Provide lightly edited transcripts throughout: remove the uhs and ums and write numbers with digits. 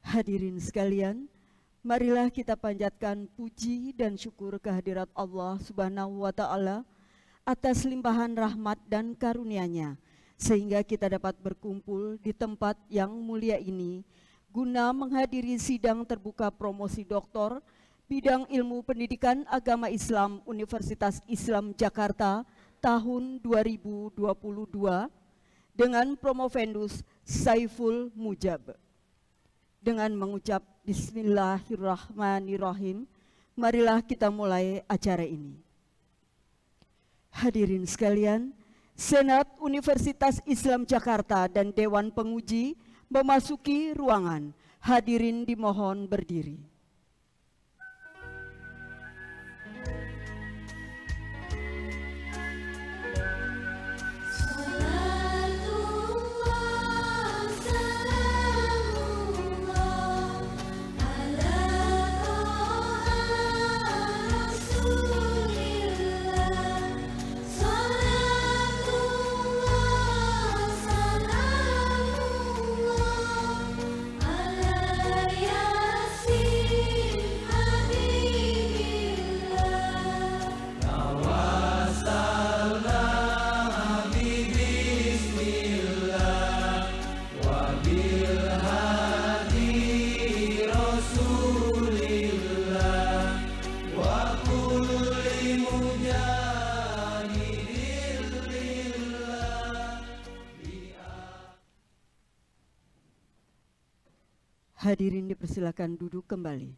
Hadirin sekalian, marilah kita panjatkan puji dan syukur kehadirat Allah Subhanahu wa Ta'ala atas limpahan rahmat dan karunia-Nya, sehingga kita dapat berkumpul di tempat yang mulia ini guna menghadiri sidang terbuka promosi doktor bidang ilmu pendidikan agama Islam Universitas Islam Jakarta tahun 2022 dengan promovendus Saiful Mujab. Dengan mengucap Bismillahirrahmanirrahim, marilah kita mulai acara ini. Hadirin sekalian, Senat Universitas Islam Jakarta dan Dewan Penguji memasuki ruangan. Hadirin dimohon berdiri. Hadirin dipersilakan duduk kembali.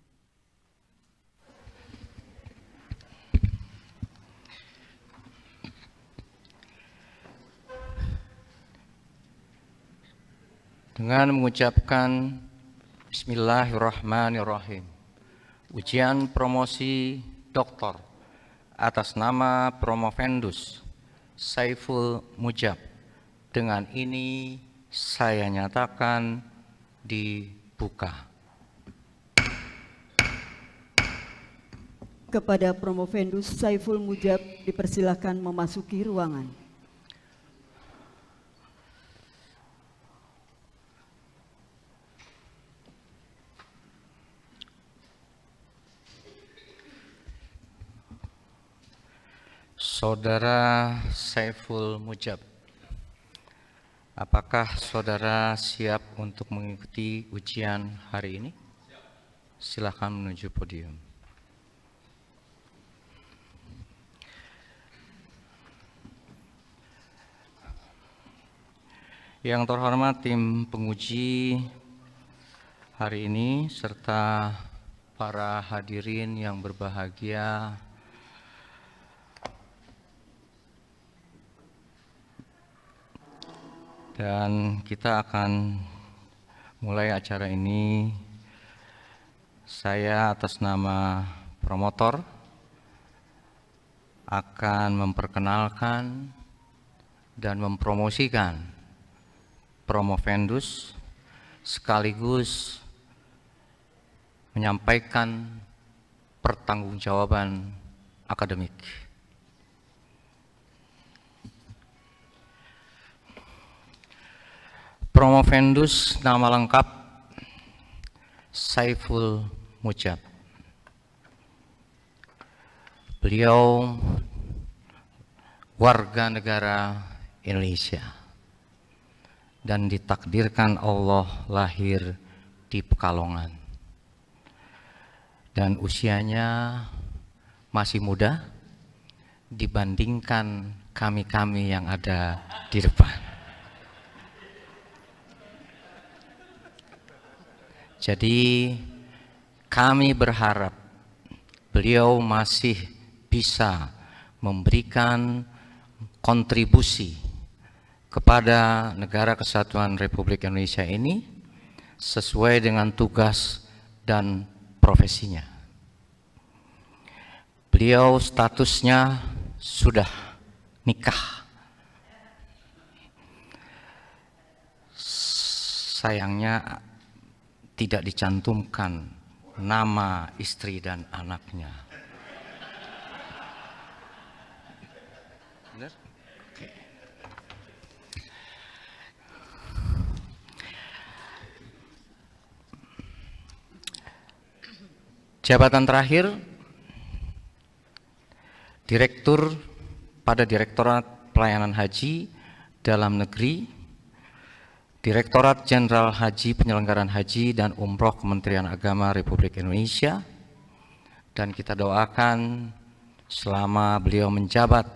Dengan mengucapkan Bismillahirrahmanirrahim, ujian promosi doktor atas nama promovendus Saiful Mujab dengan ini saya nyatakan dibuka. Kepada promovendus Saiful Mujab dipersilakan memasuki ruangan. Saudara Saiful Mujab, apakah saudara siap untuk mengikuti ujian hari ini? Silakan menuju podium. Yang terhormat tim penguji hari ini serta para hadirin yang berbahagia, dan kita akan mulai acara ini. Saya atas nama promotor akan memperkenalkan dan mempromosikan promovendus sekaligus menyampaikan pertanggungjawaban akademik. Promovendus nama lengkap Saiful Mujab. Beliau warga negara Indonesia dan ditakdirkan Allah lahir di Pekalongan. Dan usianya masih muda dibandingkan kami-kami yang ada di depan. Jadi kami berharap beliau masih bisa memberikan kontribusi kepada Negara Kesatuan Republik Indonesia ini sesuai dengan tugas dan profesinya. Beliau statusnya sudah nikah. Sayangnya tidak dicantumkan nama istri dan anaknya. Benar? Oke. Jabatan terakhir, Direktur pada Direktorat Pelayanan Haji Dalam Negeri, Direktorat Jenderal Haji Penyelenggaraan Haji dan Umroh Kementerian Agama Republik Indonesia, dan kita doakan selama beliau menjabat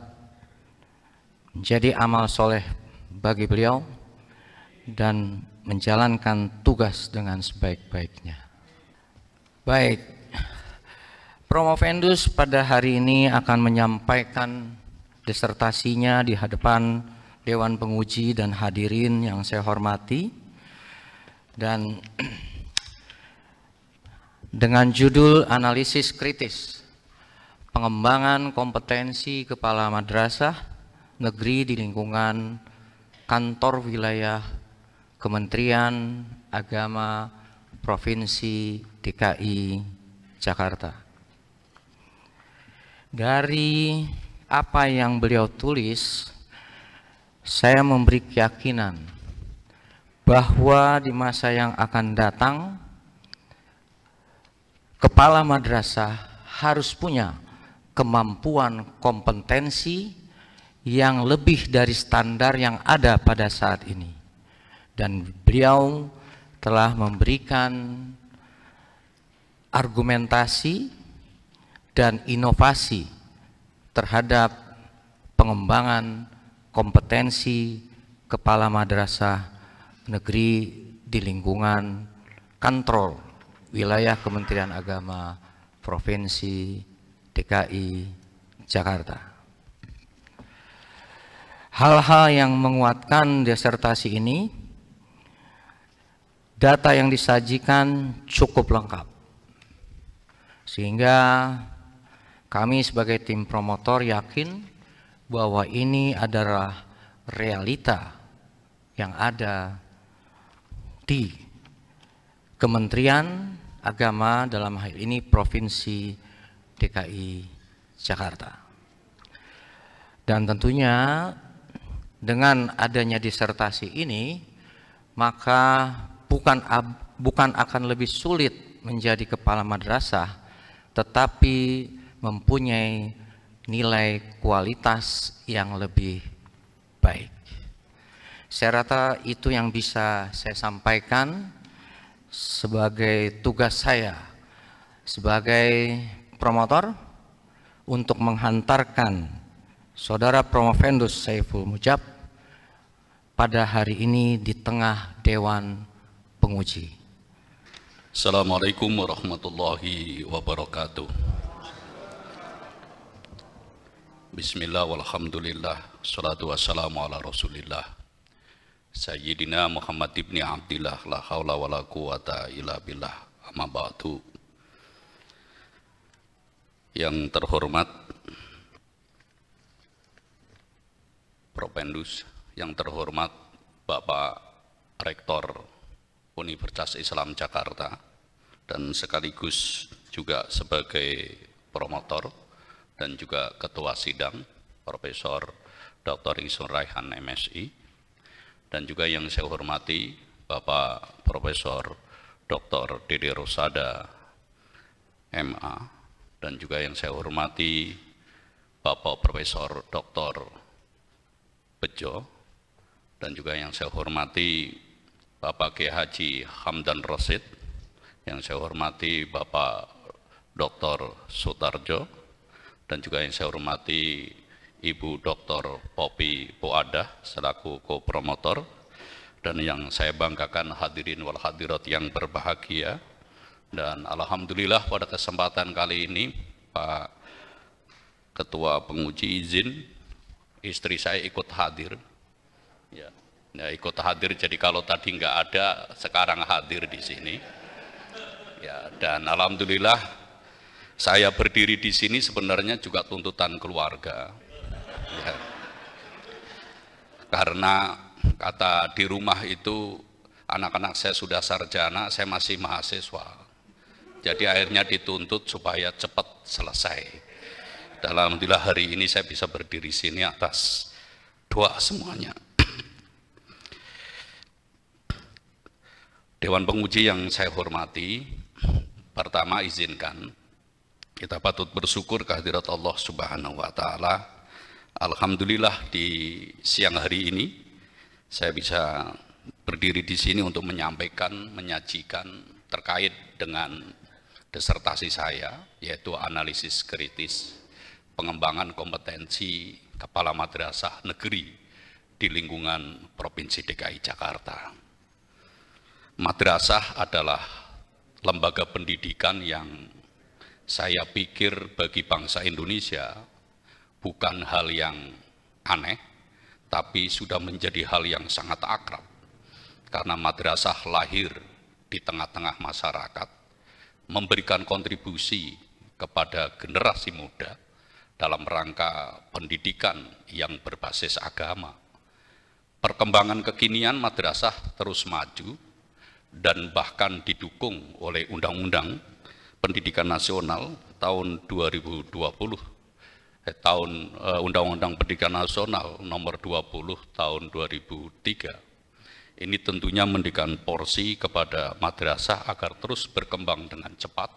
menjadi amal soleh bagi beliau dan menjalankan tugas dengan sebaik-baiknya. Baik, Promovendus pada hari ini akan menyampaikan disertasinya di hadapan Dewan Penguji dan hadirin yang saya hormati, dan dengan judul Analisis Kritis Pengembangan Kompetensi Kepala Madrasah Negeri di Lingkungan Kantor Wilayah Kementerian Agama Provinsi DKI Jakarta. Dari apa yang beliau tulis, saya memberi keyakinan bahwa di masa yang akan datang, kepala madrasah harus punya kemampuan kompetensi yang lebih dari standar yang ada pada saat ini. Dan beliau telah memberikan argumentasi dan inovasi terhadap pengembangan kompetensi kepala madrasah negeri di lingkungan kantor wilayah Kementerian Agama Provinsi DKI Jakarta. Hal-hal yang menguatkan disertasi ini, data yang disajikan cukup lengkap, sehingga kami sebagai tim promotor yakin bahwa ini adalah realita yang ada di Kementerian Agama, dalam hal ini Provinsi DKI Jakarta. Dan tentunya dengan adanya disertasi ini, maka bukan akan lebih sulit menjadi kepala madrasah, tetapi mempunyai nilai kualitas yang lebih baik. Saya rasa itu yang bisa saya sampaikan sebagai tugas saya sebagai promotor untuk menghantarkan Saudara Promovendus Saiful Mujab pada hari ini di tengah Dewan Penguji. Assalamualaikum warahmatullahi wabarakatuh. Bismillah walhamdulillah, salatu wassalamu ala rasulillah Sayyidina Muhammad ibni Abdillah, la hawla wa la quwata illa billah, amma ba'du. Yang terhormat Propendus, yang terhormat Bapak Rektor Universitas Islam Jakarta, dan sekaligus juga sebagai promotor dan juga Ketua Sidang Profesor Dr. Ingsun Raihan MSI, dan juga yang saya hormati Bapak Profesor Dr. Dede Rosada MA, dan juga yang saya hormati Bapak Profesor Dr. Bejo, dan juga yang saya hormati Bapak Kiai Haji Hamdan Rosid, yang saya hormati Bapak Dr. Sutarjo, dan juga yang saya hormati Ibu Dr. Popi Poadah selaku co-promotor, dan yang saya banggakan hadirin wal hadirat yang berbahagia. Dan alhamdulillah pada kesempatan kali ini Pak Ketua Penguji izin istri saya ikut hadir. Ya, ikut hadir, jadi kalau tadi nggak ada, sekarang hadir di sini. Ya, dan alhamdulillah saya berdiri di sini sebenarnya juga tuntutan keluarga. Ya. Karena kata di rumah itu anak-anak saya sudah sarjana, saya masih mahasiswa. Jadi akhirnya dituntut supaya cepat selesai. Dan alhamdulillah hari ini saya bisa berdiri sini atas doa semuanya. Dewan Penguji yang saya hormati, pertama izinkan Kita patut bersyukur kehadirat Allah Subhanahu wa taala. Alhamdulillah di siang hari ini saya bisa berdiri di sini untuk menyajikan terkait dengan disertasi saya, yaitu analisis kritis pengembangan kompetensi kepala madrasah negeri di lingkungan Provinsi DKI Jakarta. Madrasah adalah lembaga pendidikan yang saya pikir bagi bangsa Indonesia bukan hal yang aneh, tapi sudah menjadi hal yang sangat akrab. Karena madrasah lahir di tengah-tengah masyarakat, memberikan kontribusi kepada generasi muda dalam rangka pendidikan yang berbasis agama. Perkembangan kekinian madrasah terus maju dan bahkan didukung oleh Undang-Undang Pendidikan Nasional tahun 2020, Undang-Undang Pendidikan Nasional nomor 20 tahun 2003. Ini tentunya memberikan porsi kepada madrasah agar terus berkembang dengan cepat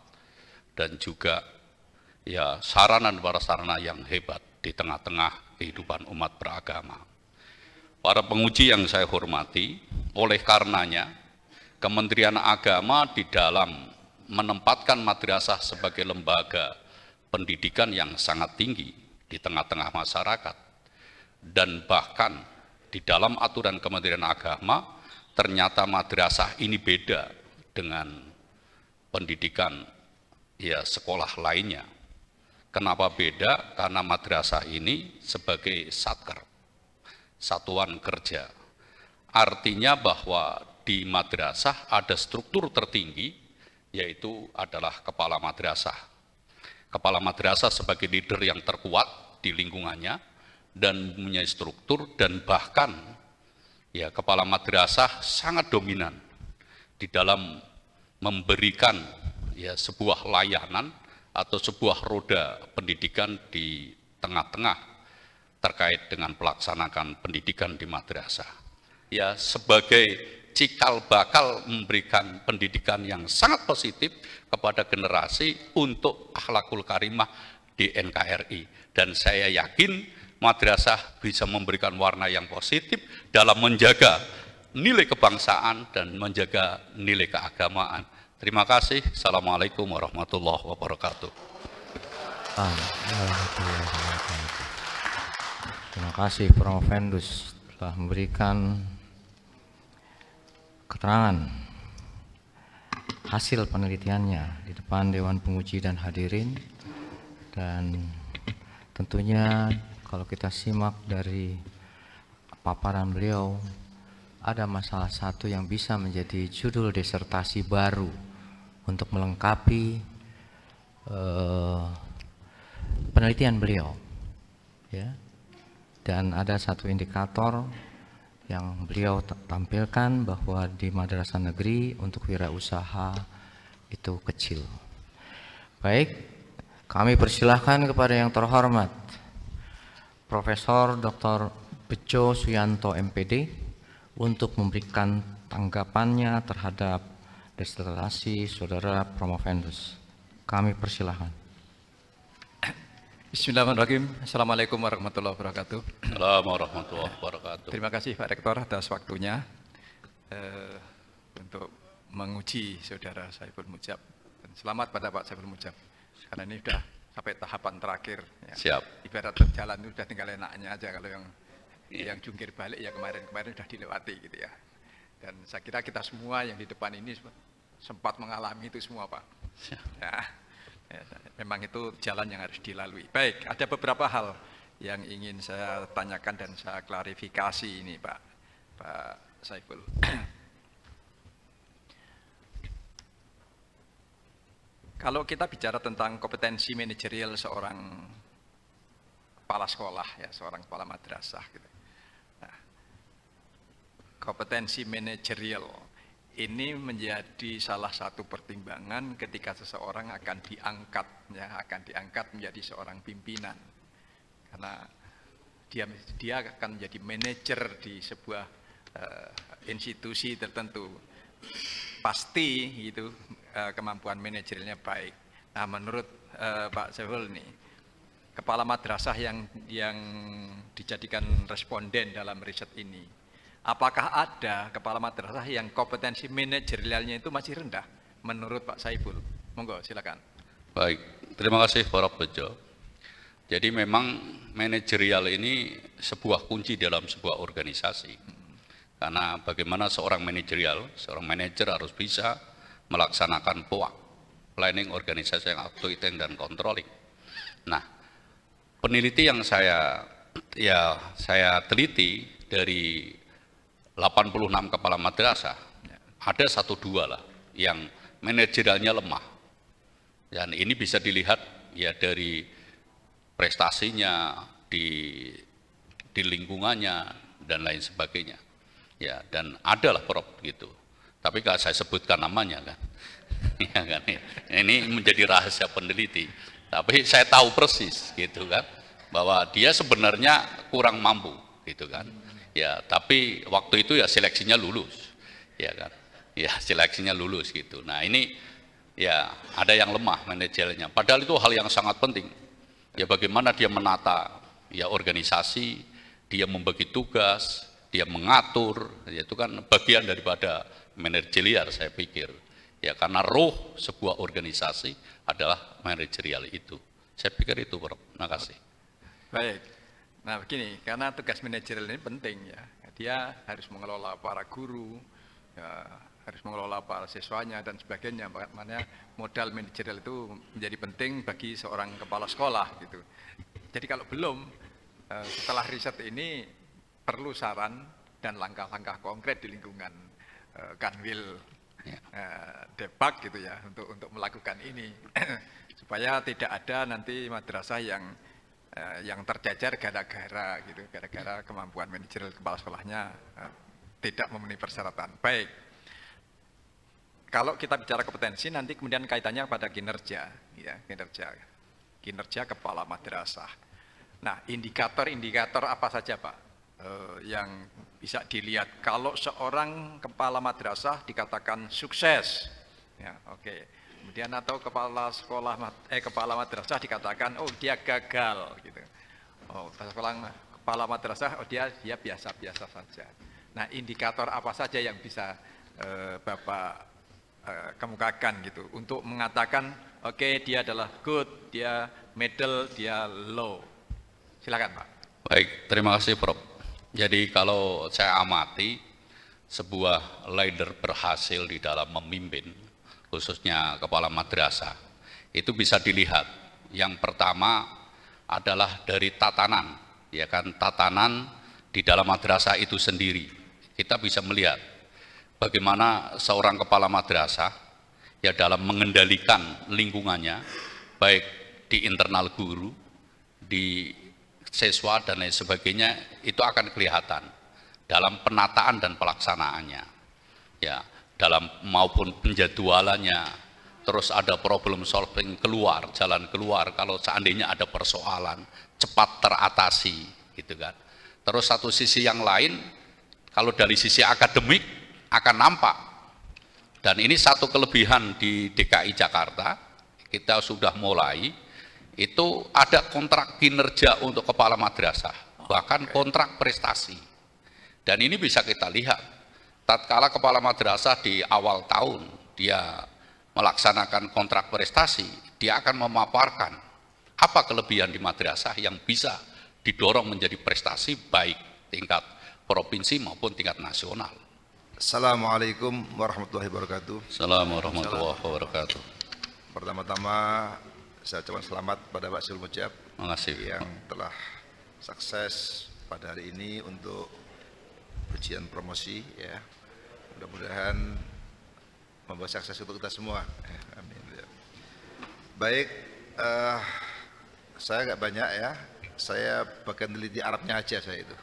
dan juga ya sarana dan prasarana yang hebat di tengah-tengah kehidupan umat beragama. Para penguji yang saya hormati, oleh karenanya Kementerian Agama di dalam menempatkan madrasah sebagai lembaga pendidikan yang sangat tinggi di tengah-tengah masyarakat, dan bahkan di dalam aturan Kementerian Agama ternyata madrasah ini beda dengan pendidikan ya sekolah lainnya. Kenapa beda? Karena madrasah ini sebagai satker, satuan kerja. Artinya bahwa di madrasah ada struktur tertinggi, yaitu adalah kepala madrasah. Kepala madrasah sebagai leader yang terkuat di lingkungannya dan punya struktur, dan bahkan ya kepala madrasah sangat dominan di dalam memberikan ya sebuah layanan atau sebuah roda pendidikan di tengah-tengah terkait dengan pelaksanakan pendidikan di madrasah. Ya sebagai cikal bakal memberikan pendidikan yang sangat positif kepada generasi untuk akhlakul karimah di NKRI. Dan saya yakin madrasah bisa memberikan warna yang positif dalam menjaga nilai kebangsaan dan menjaga nilai keagamaan. Terima kasih. Assalamualaikum warahmatullahi wabarakatuh. Terima kasih Prof. Vendus telah memberikan keterangan hasil penelitiannya di depan Dewan Penguji dan hadirin. Dan tentunya kalau kita simak dari paparan beliau, ada masalah satu yang bisa menjadi judul disertasi baru untuk melengkapi penelitian beliau, ya. Dan ada satu indikator yang beliau tampilkan bahwa di madrasah negeri untuk wirausaha itu kecil. Baik, kami persilahkan kepada yang terhormat Profesor Dr. Bejo Suyanto MPD untuk memberikan tanggapannya terhadap disertasi Saudara Prof. Vendus. Kami persilahkan. Bismillahirrahmanirrahim. Assalamualaikum warahmatullahi wabarakatuh. Assalamualaikum warahmatullahi wabarakatuh. Terima kasih Pak Rektor atas waktunya untuk menguji Saudara Saiful Mujab. Dan selamat pada Pak Saiful Mujab, karena ini sudah sampai tahapan terakhir. Ya. Siap. Ibarat jalan itu sudah tinggal enaknya aja, kalau yang jungkir balik ya kemarin sudah dilewati gitu ya. Dan saya kira kita semua yang di depan ini sempat mengalami itu semua Pak. Ya. Ya, memang itu jalan yang harus dilalui. Baik, ada beberapa hal yang ingin saya tanyakan dan saya klarifikasi ini Pak Saiful. Kalau kita bicara tentang kompetensi manajerial seorang kepala sekolah, ya seorang kepala madrasah, gitu. Nah, kompetensi manajerial ini menjadi salah satu pertimbangan ketika seseorang akan diangkat, ya, akan diangkat menjadi seorang pimpinan, karena dia akan menjadi manajer di sebuah institusi tertentu. Pasti itu kemampuan manajerialnya baik. Nah, menurut Pak Saiful nih, kepala madrasah yang dijadikan responden dalam riset ini, apakah ada kepala madrasah yang kompetensi manajerialnya itu masih rendah menurut Pak Saiful? Monggo silakan. Baik, terima kasih Pak Bejo. Jadi memang manajerial ini sebuah kunci dalam sebuah organisasi. Karena bagaimana seorang manajerial, seorang manajer harus bisa melaksanakan POA, planning, organisasi yang up-to-date dan controlling. Nah, peneliti yang saya teliti dari 86 kepala madrasah, ada 1-2 lah yang manajerialnya lemah. Dan ini bisa dilihat ya dari prestasinya di lingkungannya dan lain sebagainya. Ya, dan adalah Prof gitu. Tapi kalau saya sebutkan namanya kan. Ya kan. Ini menjadi rahasia peneliti. Tapi saya tahu persis gitu kan bahwa dia sebenarnya kurang mampu gitu kan. Ya, tapi waktu itu ya seleksinya lulus. Ya kan. Ya, seleksinya lulus gitu. Nah, ini ya ada yang lemah manajernya. Padahal itu hal yang sangat penting. Ya bagaimana dia menata ya organisasi, dia membagi tugas, dia mengatur, ya itu kan bagian daripada manajerial saya pikir. Ya karena roh sebuah organisasi adalah manajerial itu. Saya pikir itu, Prof. Terima kasih. Baik. Nah begini, karena tugas manajerial ini penting ya. Dia harus mengelola para guru, ya, harus mengelola para siswanya dan sebagainya. Makanya modal manajerial itu menjadi penting bagi seorang kepala sekolah gitu. Jadi kalau belum, setelah riset ini perlu saran dan langkah-langkah konkret di lingkungan Kanwil Depak gitu ya untuk melakukan ini supaya tidak ada nanti madrasah yang tercecer gara-gara gitu, gara-gara kemampuan manajerial kepala sekolahnya tidak memenuhi persyaratan. Baik. Kalau kita bicara kompetensi, nanti kemudian kaitannya pada kinerja, ya, kinerja kepala madrasah. Nah, indikator-indikator apa saja, Pak, yang bisa dilihat kalau seorang kepala madrasah dikatakan sukses, ya, oke. Kemudian atau kepala madrasah dikatakan, oh dia gagal, gitu. Oh, kepala madrasah, oh dia biasa-biasa saja. Nah, indikator apa saja yang bisa Bapak kemukakan gitu untuk mengatakan oke, dia adalah good, dia middle, dia low. Silakan Pak. Baik, terima kasih Prof. Jadi kalau saya amati sebuah leader berhasil di dalam memimpin khususnya kepala madrasah itu bisa dilihat. Yang pertama adalah dari tatanan, ya kan, tatanan di dalam madrasah itu sendiri. Kita bisa melihat bagaimana seorang kepala madrasah ya dalam mengendalikan lingkungannya, baik di internal guru, di siswa dan lain sebagainya, itu akan kelihatan dalam penataan dan pelaksanaannya, ya dalam maupun penjadwalannya. Terus ada problem solving, jalan keluar kalau seandainya ada persoalan, cepat teratasi, gitu kan. Terus satu sisi yang lain, kalau dari sisi akademik akan nampak, dan ini satu kelebihan di DKI Jakarta, kita sudah mulai, itu ada kontrak kinerja untuk kepala madrasah, bahkan kontrak prestasi. Dan ini bisa kita lihat, tatkala kepala madrasah di awal tahun, dia melaksanakan kontrak prestasi, dia akan memaparkan apa kelebihan di madrasah yang bisa didorong menjadi prestasi baik tingkat provinsi maupun tingkat nasional. Assalamualaikum warahmatullahi wabarakatuh. Assalamualaikum warahmatullahi wabarakatuh. Pertama-tama saya ucapkan selamat pada Pak Sul Mujab yang telah sukses pada hari ini untuk ujian promosi, ya. Mudah-mudahan membawa sukses untuk kita semua. Amin. Baik, saya agak banyak ya. Saya bagian teliti Arabnya aja saya itu.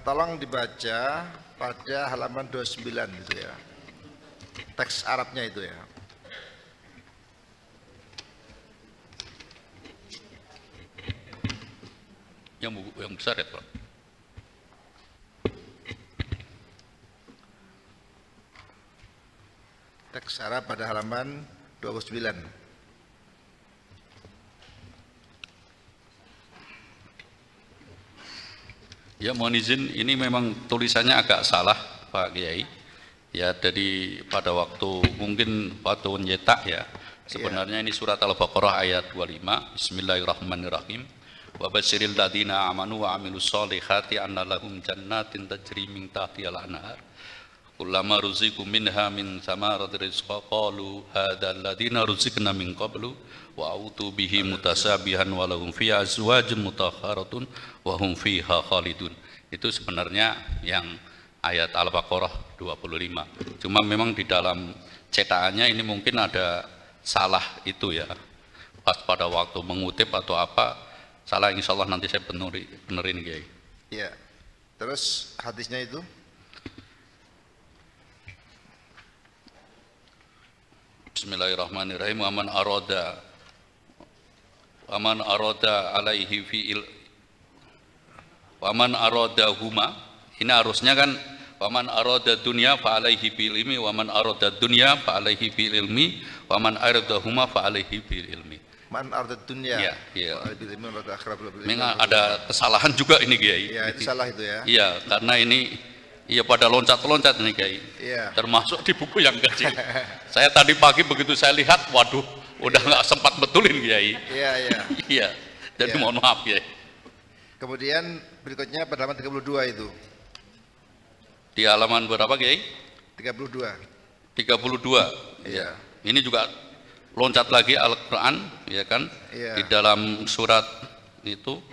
Tolong dibaca pada halaman 29 gitu ya, teks Arabnya itu ya. Yang besar ya Pak. Teks Arab pada halaman 29. Ya, mohon izin, ini memang tulisannya agak salah Pak Kiai. Ya, jadi pada waktu mungkin waktu nyetak ya, sebenarnya ini surat Al-Baqarah ayat 25. Bismillahirrahmanirrahim. Wa basyiril ladzina amanu wa amilus solihati anna lahum jannatin tajri min tahtihal anhar. Kullama ruziqu minha min thamarati rizqa qalu hadzal ladzina ruziqna min qablu wa autu bihi mutasabihan wa lahum fiha azwajun mutahharatun wa hum fiha khalidun. Itu sebenarnya yang ayat Al-Baqarah 25. Cuma memang di dalam cetakannya ini mungkin ada salah itu ya. Pas pada waktu mengutip atau apa salah, insya Allah nanti saya benerin Kiai. Iya. Terus hadisnya itu? Bismillahirrahmanirrahim. Waman arada alaihi fi'il waman arada huma, ini harusnya kan waman arada dunya fa alaihi bil ilmi waman arada dunya fa alaihi bil ilmi waman arada huma fa alaihi bil ilmi. Man arada dunya. Iya. Memang ada kesalahan juga ini Kiai. Iya, itu salah itu ya. Iya, karena ini iya pada loncat-loncat nih Kiai. Iya. Termasuk di buku yang kecil. Saya tadi pagi begitu saya lihat, waduh, udah nggak sempat betulin Kiai. Iya, iya. Iya. Jadi mohon maaf Kiai. Kemudian berikutnya pada halaman 32 itu. Di halaman berapa Kiai? 32. 32. Iya. Ini juga loncat lagi Al-Qur'an, ya kan? Iya. Di dalam surat itu.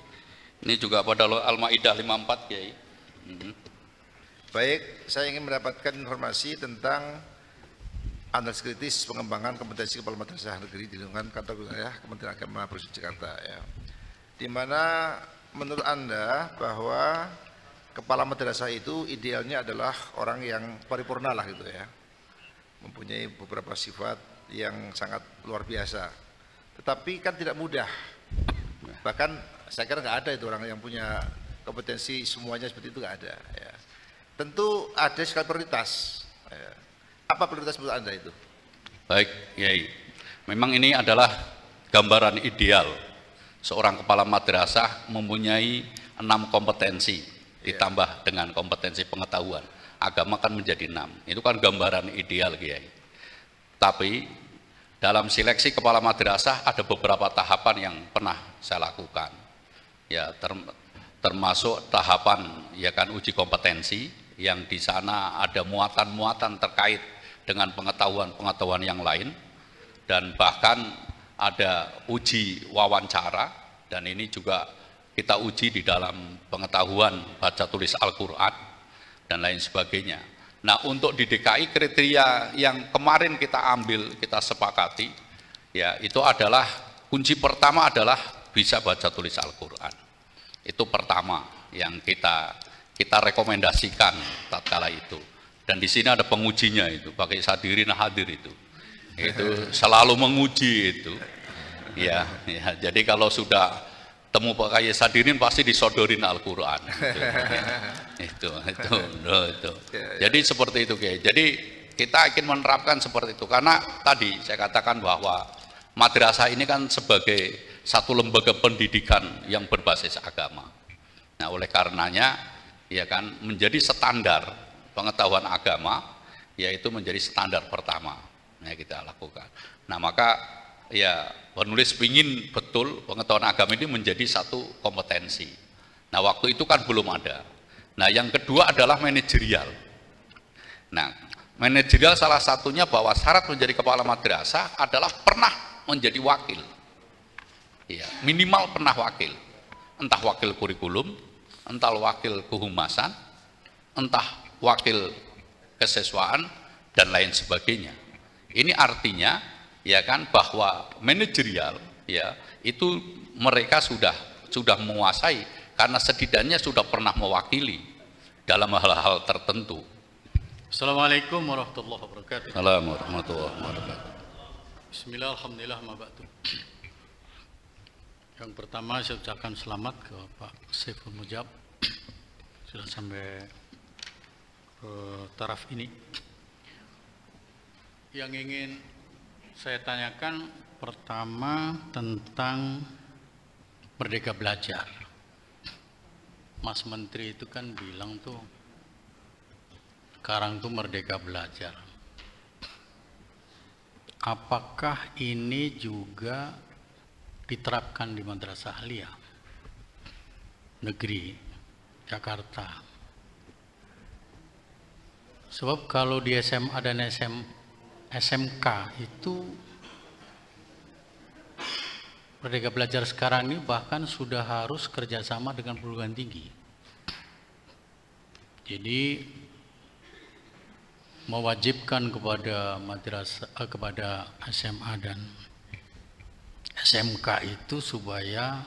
Ini juga pada Al-Maidah 54 Kiai. Baik, saya ingin mendapatkan informasi tentang analisis kritis pengembangan kompetensi kepala madrasah negeri di lingkungan kantor wilayah Kementerian Agama Provinsi Jakarta ya. Di mana menurut Anda bahwa kepala madrasah itu idealnya adalah orang yang paripurna lah gitu ya. Mempunyai beberapa sifat yang sangat luar biasa. Tetapi kan tidak mudah. Bahkan saya kira nggak ada itu orang yang punya kompetensi semuanya seperti itu, nggak ada ya. Tentu ada skala prioritas. Apa prioritas menurut Anda itu? Baik, Kiai. Memang ini adalah gambaran ideal. Seorang kepala madrasah mempunyai 6 kompetensi ditambah dengan kompetensi pengetahuan. Agama kan menjadi 6. Itu kan gambaran ideal, Kiai. Tapi dalam seleksi kepala madrasah ada beberapa tahapan yang pernah saya lakukan. Ya, termasuk tahapan ya kan uji kompetensi, yang di sana ada muatan-muatan terkait dengan pengetahuan-pengetahuan yang lain, dan bahkan ada uji wawancara, dan ini juga kita uji di dalam pengetahuan baca tulis Al-Quran dan lain sebagainya. Nah, untuk di DKI kriteria yang kemarin kita ambil, kita sepakati ya, itu adalah kunci pertama adalah bisa baca tulis Al-Quran. Itu pertama yang kita rekomendasikan tatkala itu. Dan di sini ada pengujinya itu, pakai sadirin hadir itu selalu menguji itu. Ya, jadi kalau sudah temu pakai sadirin pasti disodorin Al-Quran. Itu. Jadi seperti itu, Kiai. Jadi kita ingin menerapkan seperti itu karena tadi saya katakan bahwa madrasah ini kan sebagai satu lembaga pendidikan yang berbasis agama. Nah, oleh karenanya ya kan menjadi standar pengetahuan agama, yaitu menjadi standar pertama yang kita lakukan. Nah, maka ya penulis ingin betul pengetahuan agama ini menjadi satu kompetensi. Nah, waktu itu kan belum ada. Nah, yang kedua adalah manajerial. Nah, manajerial salah satunya bahwa syarat menjadi kepala madrasah adalah pernah menjadi wakil. Ya, minimal pernah wakil. Entah wakil kurikulum, entah wakil kehumasan, entah wakil kesiswaan dan lain sebagainya. Ini artinya ya kan bahwa manajerial ya itu mereka sudah menguasai karena setidaknya sudah pernah mewakili dalam hal-hal tertentu. Assalamualaikum warahmatullahi wabarakatuh. Assalamualaikum warahmatullahi wabarakatuh. Bismillah, alhamdulillah, mabatu. Yang pertama saya ucapkan selamat ke Pak Saiful Mujab sudah sampai ke taraf ini. Yang ingin saya tanyakan pertama tentang Merdeka Belajar. Mas Menteri itu kan bilang tuh sekarang tuh merdeka belajar. Apakah ini juga diterapkan di Madrasah Aliyah Negeri Jakarta? Sebab kalau di SMA dan SMK itu merdeka belajar sekarang ini bahkan sudah harus kerjasama dengan perguruan tinggi. Jadi mewajibkan kepada madrasah, kepada SMA dan SMK itu supaya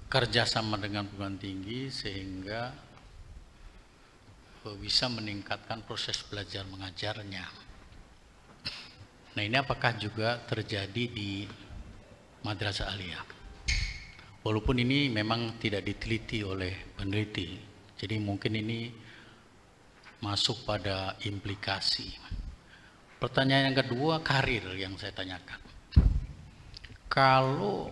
kerjasama dengan perguruan tinggi sehingga bisa meningkatkan proses belajar mengajarnya. Nah, ini apakah juga terjadi di Madrasah Aliyah? Walaupun ini memang tidak diteliti oleh peneliti, jadi mungkin ini masuk pada implikasi. Pertanyaan yang kedua, karir yang saya tanyakan. Kalau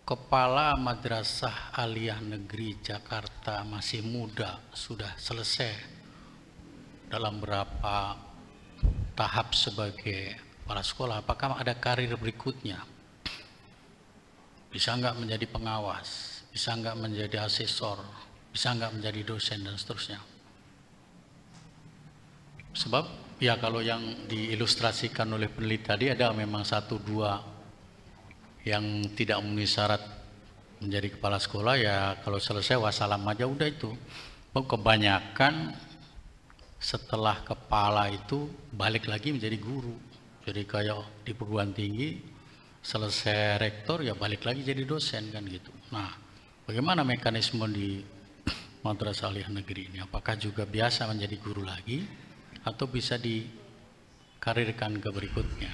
kepala Madrasah Aliyah Negeri Jakarta masih muda, sudah selesai dalam berapa tahap sebagai kepala sekolah, apakah ada karir berikutnya? Bisa nggak menjadi pengawas, bisa nggak menjadi asesor, bisa nggak menjadi dosen dan seterusnya? Sebab ya kalau yang diilustrasikan oleh peneliti tadi ada memang 1-2 yang tidak memenuhi syarat menjadi kepala sekolah, ya kalau selesai wassalam aja udah itu. Kebanyakan setelah kepala itu balik lagi menjadi guru. Jadi kayak di perguruan tinggi selesai rektor ya balik lagi jadi dosen kan gitu. Nah, bagaimana mekanisme di Madrasah Aliyah Negeri ini? Apakah juga biasa menjadi guru lagi atau bisa dikarirkan ke berikutnya?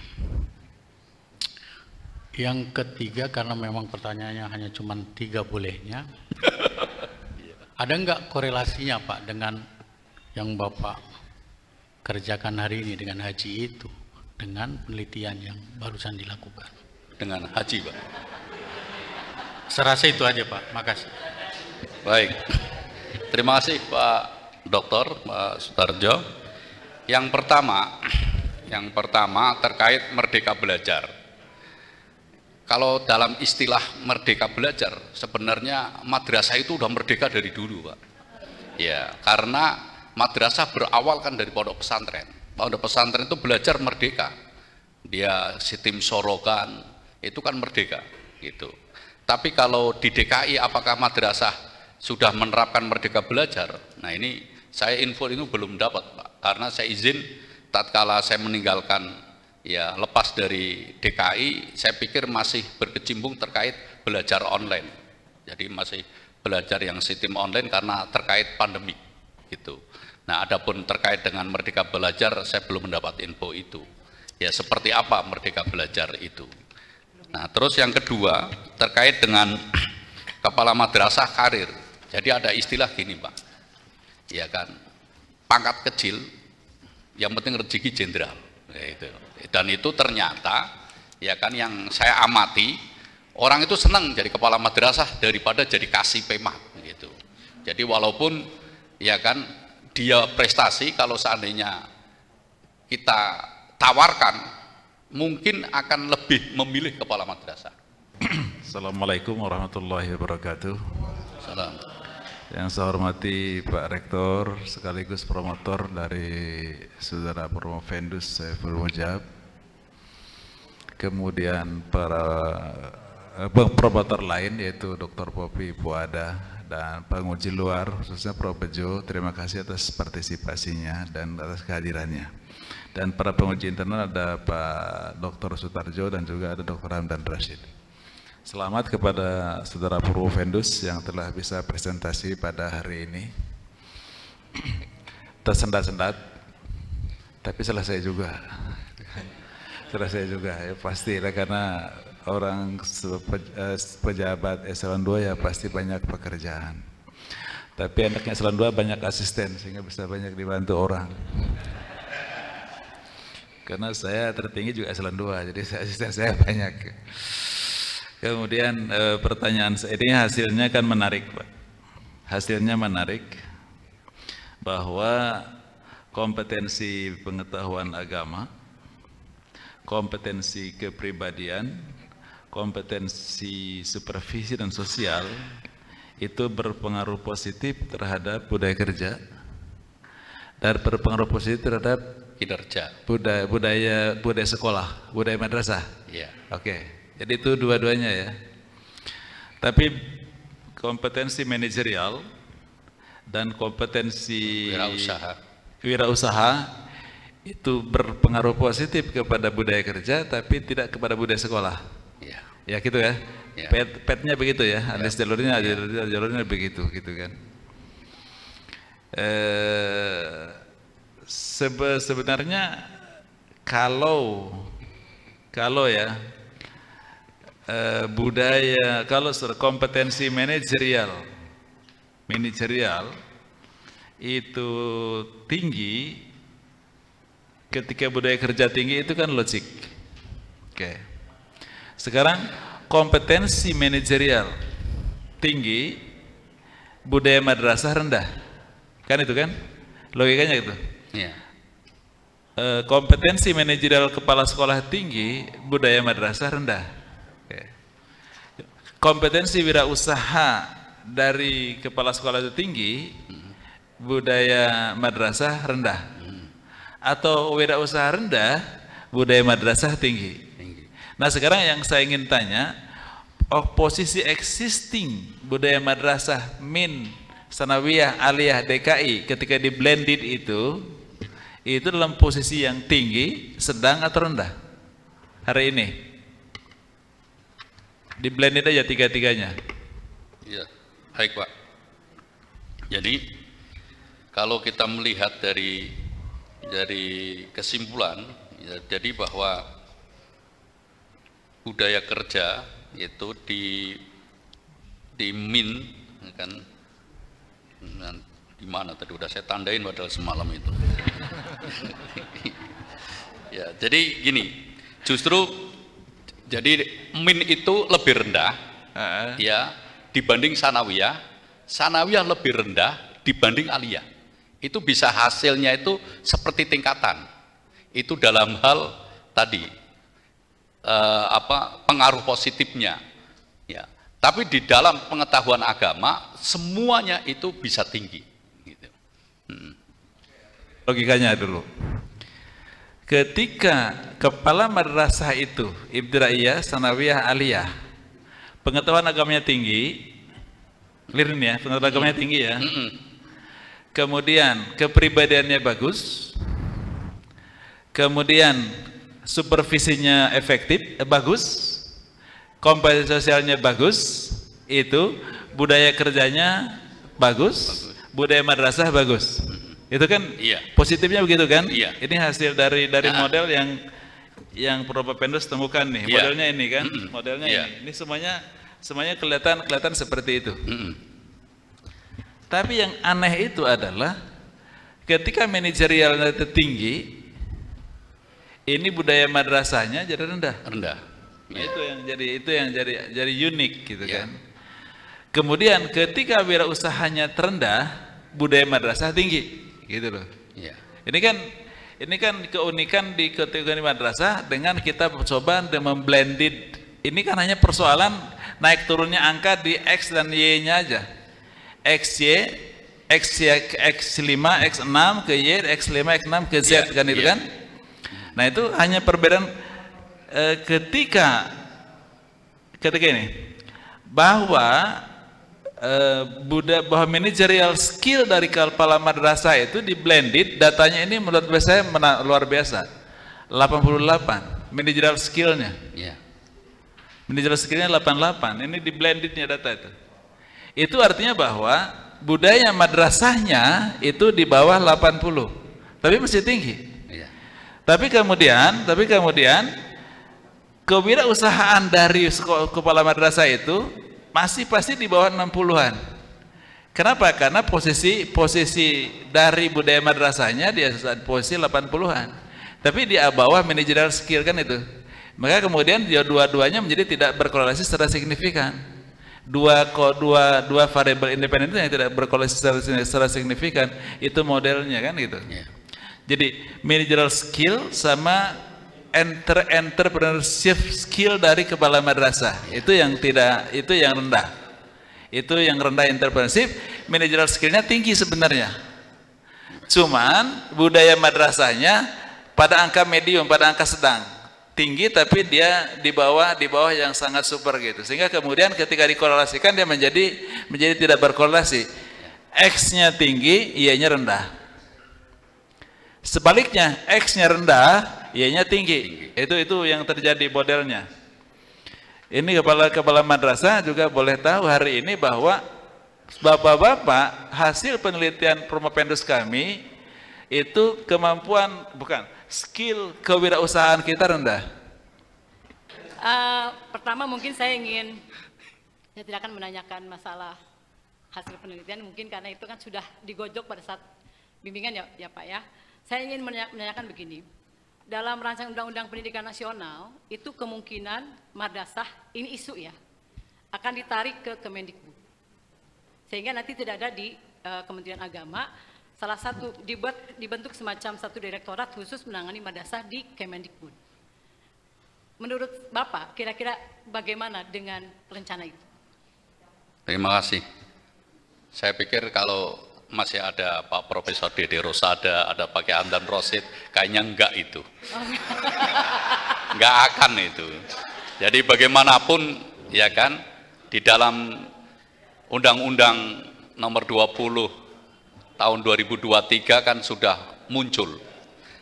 Yang ketiga, karena memang pertanyaannya hanya cuma 3 bolehnya, ada nggak korelasinya Pak dengan yang Bapak kerjakan hari ini dengan haji itu, dengan penelitian yang barusan dilakukan? Dengan haji Pak? Serasa itu aja Pak, makasih. Baik, terima kasih Pak Dr. Pak Sutarjo. Yang pertama terkait merdeka belajar. Kalau dalam istilah merdeka belajar, sebenarnya madrasah itu udah merdeka dari dulu, Pak. Ya, karena madrasah berawal kan dari pondok pesantren. Pondok pesantren itu belajar merdeka. Dia sistem sorokan, itu kan merdeka, gitu. Tapi kalau di DKI apakah madrasah sudah menerapkan merdeka belajar? Nah, ini saya info ini belum dapat, Pak. Karena saya izin tatkala saya meninggalkan, ya lepas dari DKI, saya pikir masih berkecimpung terkait belajar online. Jadi masih belajar yang sistem online karena terkait pandemi, gitu. Nah, adapun terkait dengan merdeka belajar, saya belum mendapat info itu. Ya, seperti apa merdeka belajar itu? Nah, terus yang kedua terkait dengan kepala madrasah karir. Jadi ada istilah gini, Pak. Ya kan, pangkat kecil, yang penting rezeki jenderal. Gitu. Dan itu ternyata ya kan yang saya amati, orang itu senang jadi kepala madrasah daripada jadi kasih pemat gitu. Jadi walaupun ya kan dia prestasi, kalau seandainya kita tawarkan mungkin akan lebih memilih kepala madrasah. Assalamualaikum warahmatullahi wabarakatuh. Salam. Yang saya hormati Pak Rektor sekaligus promotor dari Saudara Promovendus Saiful Mujab, kemudian para promotor lain yaitu Dr. Popi Puada dan penguji luar khususnya Prof. Bejo, terima kasih atas partisipasinya dan atas kehadirannya. Dan para penguji internal ada Pak Dr. Sutarjo dan juga ada Dr. Hamdan Rashid. Selamat kepada Saudara Promovendus yang telah bisa presentasi pada hari ini. Tersendat-sendat, tapi selesai juga. Selesai juga, ya pasti lah, karena orang pejabat eselon 2 ya pasti banyak pekerjaan. Tapi anaknya eselon 2 banyak asisten sehingga bisa banyak dibantu orang. Karena saya tertinggi juga eselon 2, jadi asisten saya banyak. Kemudian pertanyaan ini hasilnya kan menarik, Pak. Hasilnya menarik bahwa kompetensi pengetahuan agama, kompetensi kepribadian, kompetensi supervisi dan sosial itu berpengaruh positif terhadap budaya kerja dan berpengaruh positif terhadap kinerja, budaya sekolah, budaya madrasah. Iya. Oke. Jadi itu dua-duanya ya. Tapi kompetensi manajerial dan kompetensi wirausaha itu berpengaruh positif kepada budaya kerja, tapi tidak kepada budaya sekolah. Ya, ya gitu ya. Ya. Petnya begitu ya. Alis jalurnya, jalurnya begitu, gitu kan. Sebenarnya kalau ya budaya, kalau kompetensi manajerial itu tinggi, ketika budaya kerja tinggi itu kan logik. Oke. Sekarang kompetensi manajerial tinggi, budaya madrasah rendah, kan itu kan logikanya itu. Iya. Kompetensi manajerial kepala sekolah tinggi, budaya madrasah rendah. Kompetensi wirausaha dari kepala sekolah itu tinggi, budaya madrasah rendah. Atau wirausaha rendah, budaya madrasah tinggi. Nah sekarang yang saya ingin tanya, posisi existing budaya madrasah min, sanawiyah, aliyah, DKI ketika di blended itu dalam posisi yang tinggi, sedang atau rendah hari ini? Di blended aja tiga-tiganya. Iya, baik Pak. Jadi kalau kita melihat dari kesimpulan, ya, jadi bahwa budaya kerja itu di min, kan, di mana tadi udah saya tandain padahal semalam itu. Ya, jadi gini, justru jadi min itu lebih rendah, ya, dibanding sanawiyah. Sanawiyah lebih rendah dibanding aliyah. Itu bisa hasilnya itu seperti tingkatan. Itu dalam hal tadi pengaruh positifnya. Ya. Tapi di dalam pengetahuan agama semuanya itu bisa tinggi. Gitu. Logikanya dulu. Ketika kepala madrasah itu ibtidaiyah, sanawiyah, aliyah, pengetahuan agamanya tinggi, clear ya, pengetahuan agamanya tinggi ya. Kemudian kepribadiannya bagus, kemudian supervisinya efektif, bagus, kompetensi sosialnya bagus, itu budaya kerjanya bagus, budaya madrasah bagus. Itu kan iya. Positifnya begitu kan? Iya. Ini hasil dari model yang Prof. Pendus temukan nih. Iya. Modelnya ini kan? Modelnya iya. ini. Ini semuanya kelihatan seperti itu. Tapi yang aneh itu adalah ketika manajerialnya tinggi, ini budaya madrasahnya jadi rendah. Rendah. Nah, itu yang jadi unik gitu iya. kan. Kemudian ketika wirausahanya terendah, budaya madrasah tinggi. Gitu loh. Ya. Ini kan keunikan di kategori madrasah dengan kita coba memblended. Ini kan hanya persoalan naik turunnya angka di X dan Y-nya aja. XY, X5, X6 ke Y, X5, X6 ke Z, kan itu kan? Nah itu hanya perbedaan ketika ini bahwa bahwa managerial skill dari kepala madrasah itu di blended, datanya ini menurut saya luar biasa, 88 managerial skillnya. Yeah. Managerial skillnya 88, ini di blendednya data itu. Itu artinya bahwa budaya madrasahnya itu di bawah 80, tapi masih tinggi. Yeah. Tapi kemudian kewirausahaan dari kepala madrasah itu masih pasti di bawah 60-an. Kenapa? Karena posisi dari budaya madrasahnya di posisi 80-an. Tapi di bawah managerial skill kan itu. Maka kemudian dua-duanya menjadi tidak berkorelasi secara signifikan. Dua variabel independen itu yang tidak berkorelasi secara signifikan, itu modelnya kan gitu. Jadi managerial skill sama entrepreneurship skill dari kepala madrasah itu yang rendah. Itu yang rendah entrepreneurship, managerial skillnya tinggi sebenarnya. Cuman budaya madrasahnya pada angka medium, pada angka sedang. Tinggi tapi dia di bawah yang sangat super gitu. Sehingga kemudian ketika dikorelasikan dia menjadi tidak berkorelasi. X-nya tinggi, Y-nya rendah. Sebaliknya, X-nya rendah, Y-nya tinggi. Itu yang terjadi modelnya. Ini kepala madrasah juga boleh tahu hari ini bahwa bapak-bapak, hasil penelitian Promopendus kami itu skill kewirausahaan kita rendah. Pertama mungkin saya tidak akan menanyakan masalah hasil penelitian, mungkin karena itu kan sudah digojok pada saat bimbingan ya Pak ya. Saya ingin menanyakan begini, dalam rancangan Undang-Undang Pendidikan Nasional itu kemungkinan madrasah ini isu ya akan ditarik ke Kemendikbud, sehingga nanti tidak ada di Kementerian Agama. Salah satu dibentuk semacam satu direktorat khusus menangani madrasah di Kemendikbud. Menurut Bapak, kira-kira bagaimana dengan rencana itu? Terima kasih. Saya pikir kalau masih ada Pak Profesor Dede Rosada, ada Pak Hamdan Rosid, kayaknya enggak itu. Enggak akan itu. Jadi bagaimanapun ya kan, di dalam Undang-Undang nomor 20 tahun 2023 kan sudah muncul.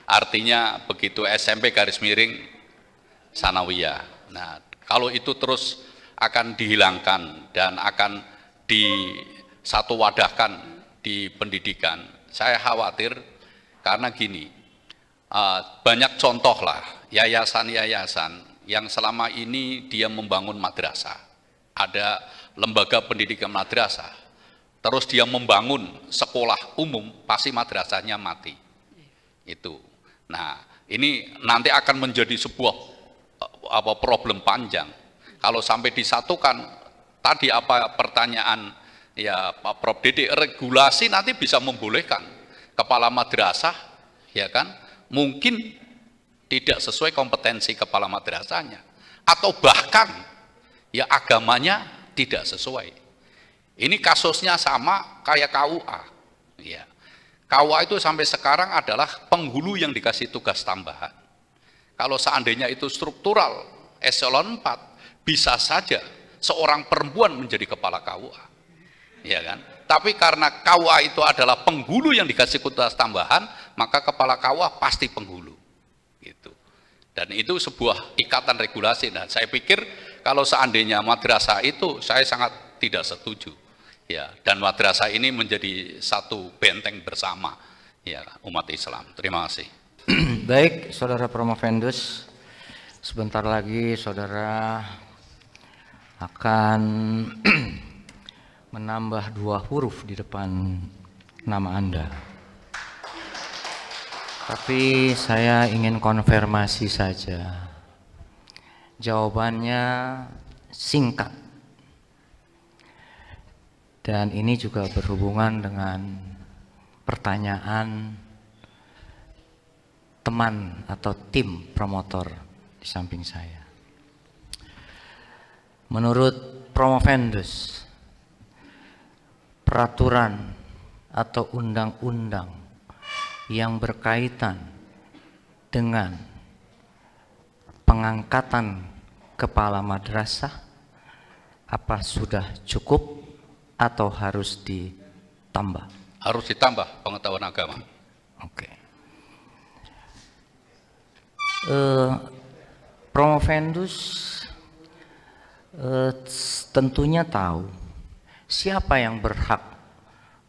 Artinya begitu SMP garis miring sanawiyah. Nah, kalau itu terus akan dihilangkan dan akan disatu wadahkan di pendidikan, saya khawatir karena gini, banyak contoh lah yayasan-yayasan yang selama ini dia membangun madrasah, ada lembaga pendidikan madrasah, terus dia membangun sekolah umum, pasti madrasahnya mati. Itu. Nah, ini nanti akan menjadi sebuah problem panjang. Kalau sampai disatukan, tadi pertanyaan ya Pak Prof Dede, regulasi nanti bisa membolehkan kepala madrasah, ya kan, mungkin tidak sesuai kompetensi kepala madrasahnya, atau bahkan ya agamanya tidak sesuai. Ini kasusnya sama kayak KUA. Ya. KUA itu sampai sekarang adalah penghulu yang dikasih tugas tambahan. Kalau seandainya itu struktural, eselon 4, bisa saja seorang perempuan menjadi kepala KUA. Ya kan? Tapi karena KUA itu adalah penghulu yang dikasih tugas tambahan, maka kepala KUA pasti penghulu. Gitu. Dan itu sebuah ikatan regulasi. Nah, saya pikir kalau seandainya madrasah itu, saya sangat tidak setuju. Ya, dan madrasah ini menjadi satu benteng bersama ya umat Islam. Terima kasih. Baik, Saudara Promovendus, sebentar lagi Saudara akan menambah 2 huruf di depan nama Anda. Tapi saya ingin konfirmasi saja. Jawabannya singkat. Dan ini juga berhubungan dengan pertanyaan teman atau tim promotor di samping saya. Menurut Promovendus, peraturan atau undang-undang yang berkaitan dengan pengangkatan kepala madrasah apa sudah cukup atau harus ditambah? Harus ditambah pengetahuan agama. Oke. Promovendus tentunya tahu siapa yang berhak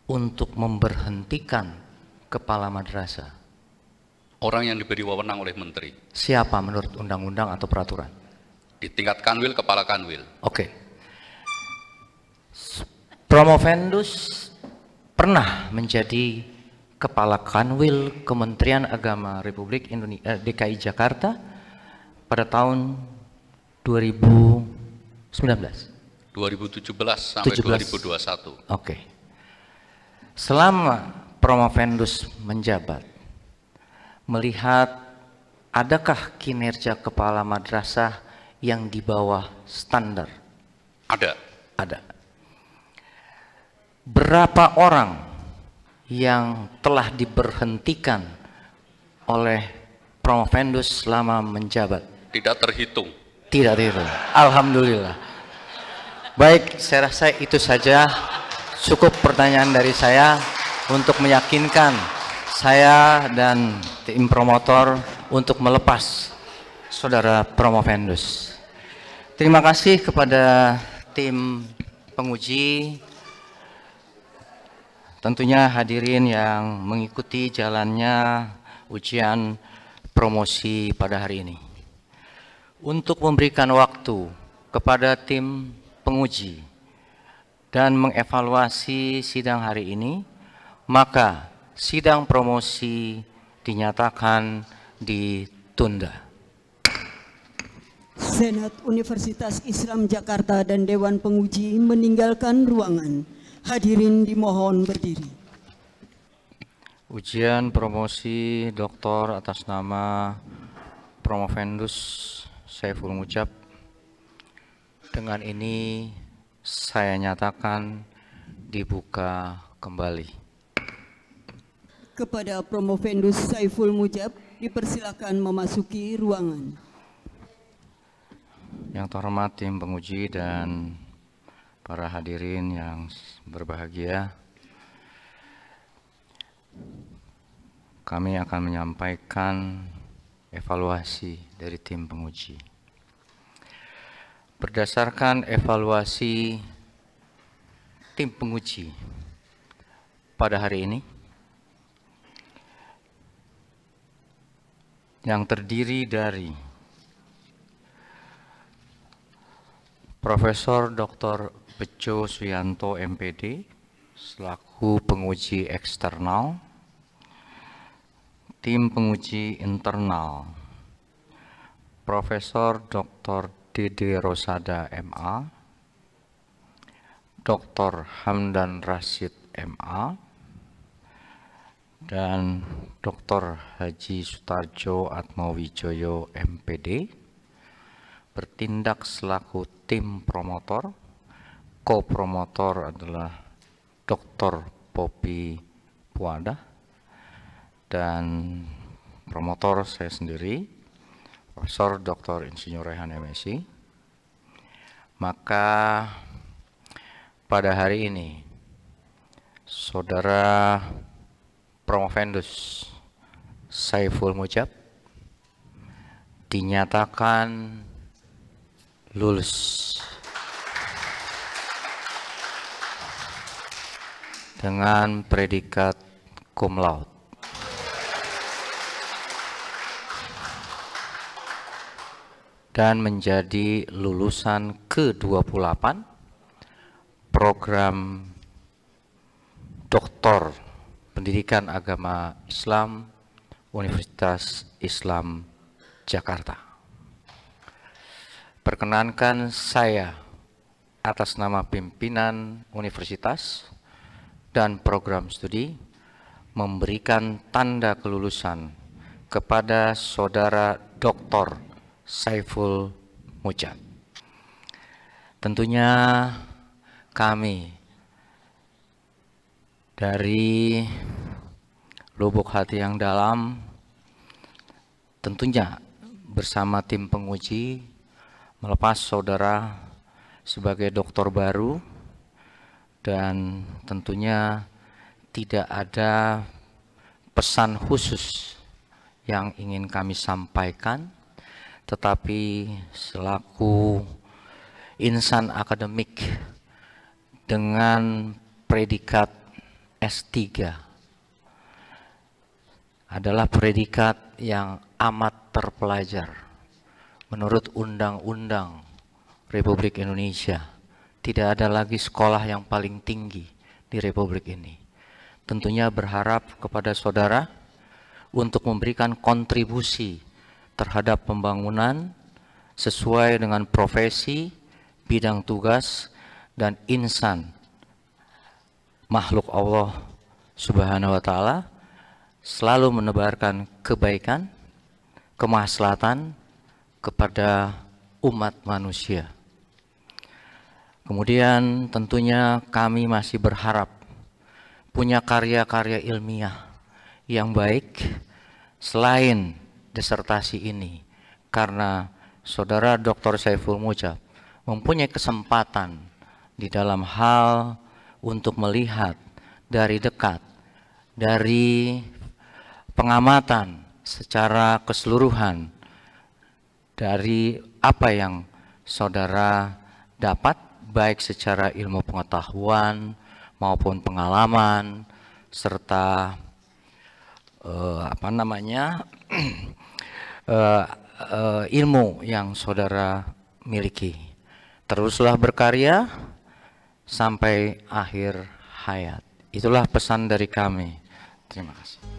untuk memberhentikan kepala madrasah. Orang yang diberi wewenang oleh menteri. Siapa menurut undang-undang atau peraturan? Di tingkat kanwil, kepala kanwil. Oke. Promovendus pernah menjadi kepala kanwil Kementerian Agama Republik Indonesia DKI Jakarta pada tahun 2019. 2017 sampai 2021. Oke. Selama Promovendus menjabat, melihat adakah kinerja kepala madrasah yang di bawah standar? Ada. Ada. Berapa orang yang telah diberhentikan oleh Promovendus selama menjabat? Tidak terhitung. Tidak terhitung. Alhamdulillah. Baik, saya rasa itu saja cukup pertanyaan dari saya untuk meyakinkan saya dan tim promotor untuk melepas saudara Promovendus. Terima kasih kepada tim penguji, tentunya hadirin yang mengikuti jalannya ujian promosi pada hari ini. Untuk memberikan waktu kepada tim penguji dan mengevaluasi sidang hari ini, maka sidang promosi dinyatakan ditunda. Senat Universitas Islam Jakarta dan Dewan Penguji meninggalkan ruangan. Hadirin dimohon berdiri. Ujian promosi doktor atas nama Promovendus Saiful Mujab, dengan ini saya nyatakan dibuka kembali. Kepada Promovendus Saiful Mujab dipersilakan memasuki ruangan. Yang terhormat tim penguji dan para hadirin yang berbahagia, kami akan menyampaikan evaluasi dari tim penguji. Berdasarkan evaluasi tim penguji pada hari ini, yang terdiri dari Profesor Dr. Bejo Suyanto MPD selaku penguji eksternal, tim penguji internal, Profesor Dr. Dede Rosada MA, Dr. Hamdan Rashid MA, dan Dr. Haji Sutarjo Atmawijoyo MPD bertindak selaku tim promotor. Co-promotor adalah Dr. Poppy Puada dan promotor saya sendiri, Profesor Dr. Insinyur Rehan MSI. Maka pada hari ini saudara Promovendus Saiful Mujab dinyatakan lulus dengan predikat cum laude. Dan menjadi lulusan ke-28 program Doktor Pendidikan Agama Islam Universitas Islam Jakarta. Perkenankan saya atas nama pimpinan universitas dan program studi memberikan tanda kelulusan kepada saudara Dr. Saiful Mujab. Tentunya kami dari lubuk hati yang dalam, tentunya bersama tim penguji melepas saudara sebagai doktor baru, dan tentunya tidak ada pesan khusus yang ingin kami sampaikan, tetapi selaku insan akademik dengan predikat S3 adalah predikat yang amat terpelajar. Menurut Undang-Undang Republik Indonesia, tidak ada lagi sekolah yang paling tinggi di Republik ini. Tentunya berharap kepada saudara untuk memberikan kontribusi terhadap pembangunan sesuai dengan profesi, bidang tugas, dan insan makhluk Allah Subhanahu wa Ta'ala, selalu menebarkan kebaikan, kemaslahatan kepada umat manusia. Kemudian tentunya kami masih berharap punya karya-karya ilmiah yang baik selain disertasi ini, karena Saudara Dr. Saiful Mujab mempunyai kesempatan di dalam hal untuk melihat dari dekat, dari pengamatan secara keseluruhan dari apa yang saudara dapat, baik secara ilmu pengetahuan maupun pengalaman, serta ilmu yang saudara miliki. Teruslah berkarya sampai akhir hayat. Itulah pesan dari kami. Terima kasih.